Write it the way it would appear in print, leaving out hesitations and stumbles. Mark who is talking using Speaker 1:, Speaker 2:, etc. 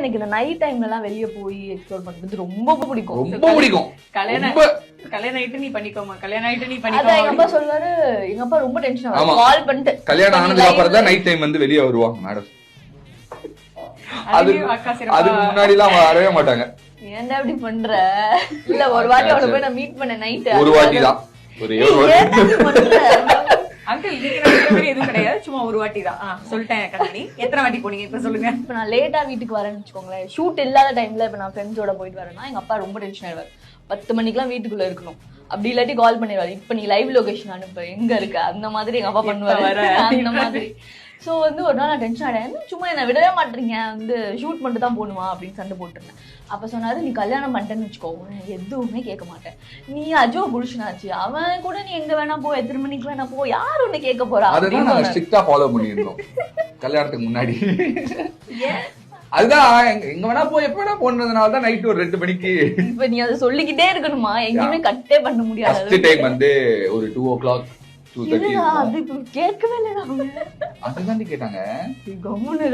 Speaker 1: எனக்கு இந்த நைட் டைம்ல எல்லாம் வெளிய போய் எக்ஸ்ப்ளோர் பண்றது ரொம்ப பிடிக்கும்.
Speaker 2: ரொம்ப பிடிக்கும்.
Speaker 3: கல்யாணம் ஆயிட்டு நீ பண்ணிக்கோமா, கல்யாணம் ஆயிட்டு நீ
Speaker 1: அதான் எங்க அப்பா சொல்லுவாரு. எங்க அப்பா ரொம்ப டென்ஷன் ஆகும். கால் பண்ணிட்டு
Speaker 2: கல்யாணம் ஆனதுக்கு அப்புறம் தான் நைட் டைம் வந்து வெளியே வருவாங்க மேடம். அதுக்கு முன்னாடி எல்லாம் வரவே மாட்டாங்க.
Speaker 1: ஏன்டா இப்படி பண்ற? இல்ல ஒரு வாட்டி அவளை போய் நான் மீட் பண்ண நைட்.
Speaker 2: ஒரு வாட்டி தான், ஒரே ஒரு
Speaker 1: வாட்டி.
Speaker 3: அங்கிள் நீங்க எதுவும் கிடையாது, சும்மா ஒரு வாட்டி தான். சொல்லிட்டேன் கண்ணாடி. எத்தனை வாட்டி போனீங்க இப்ப சொல்லுங்க.
Speaker 1: இப்ப நான் லேட்டா வீட்டுக்கு வரேன்னு வச்சுக்கோங்களேன், ஷூட் இல்லாத டைம்ல இப்ப நான் ஃப்ரெண்ட்ஸோட போயிட்டு வரேன்னா எங்க அப்பா ரொம்ப டென்ஷன் ஆயிடுவாரு. 10 மணிக்கெல்லாம் வீட்டுக்குள்ள இருக்கணும். அப்படி இல்லாட்டி கால் பண்ணிடுவாரு, இப்ப நீ லைவ் லொகேஷன் அனுப்பு, எங்க இருக்க, அந்த மாதிரி எங்க அப்பா பண்ணுவாரு. அந்த மாதிரி. சோ வந்து ஒரு நாள் நான் டென்ஷன் ஆயிடுறேன், சும்மா என்ன விடவே மாட்டீங்க, வந்து ஷூட் மட்டும் தான் போகணுமா அப்படின்னு சண்டை போட்டுருந்தேன். அப்ப சொன்னாரு, நீ கல்யாணம் பண்ணிட்டேன்னு வச்சுக்கோங்க எதுவுமே கேட்க மாட்டேன், நீ அஜோ புருஷனாச்சு, அவன் கூட நீ எங்க வேணா போ, எத்தனை மணிக்கு வேணா போ, யாரு உன்னை கேட்க போறா?
Speaker 2: அதுதான் நாங்க ஸ்ட்ரிக்ட்டா ஃபாலோ பண்ணிருந்தோம் கல்யாணத்துக்கு முன்னாடி. அதுதான் எங்க வேணா போ, எப்ப வேணா போனதுனால தான் நைட் ஒரு 2 மணிக்கு.
Speaker 1: இப்ப நீ அதை சொல்லிக்கிட்டே இருக்கணுமா? எங்கேயுமே கட்டே பண்ண முடியாது.
Speaker 2: ஃபர்ஸ்ட் டைம் வந்து ஒரு 2 o'clock 2:30.
Speaker 1: அது இப்ப கேட்கவே இல்லைடா.
Speaker 2: அதுதான் கேட்டாங்க.
Speaker 1: கம்முன்னு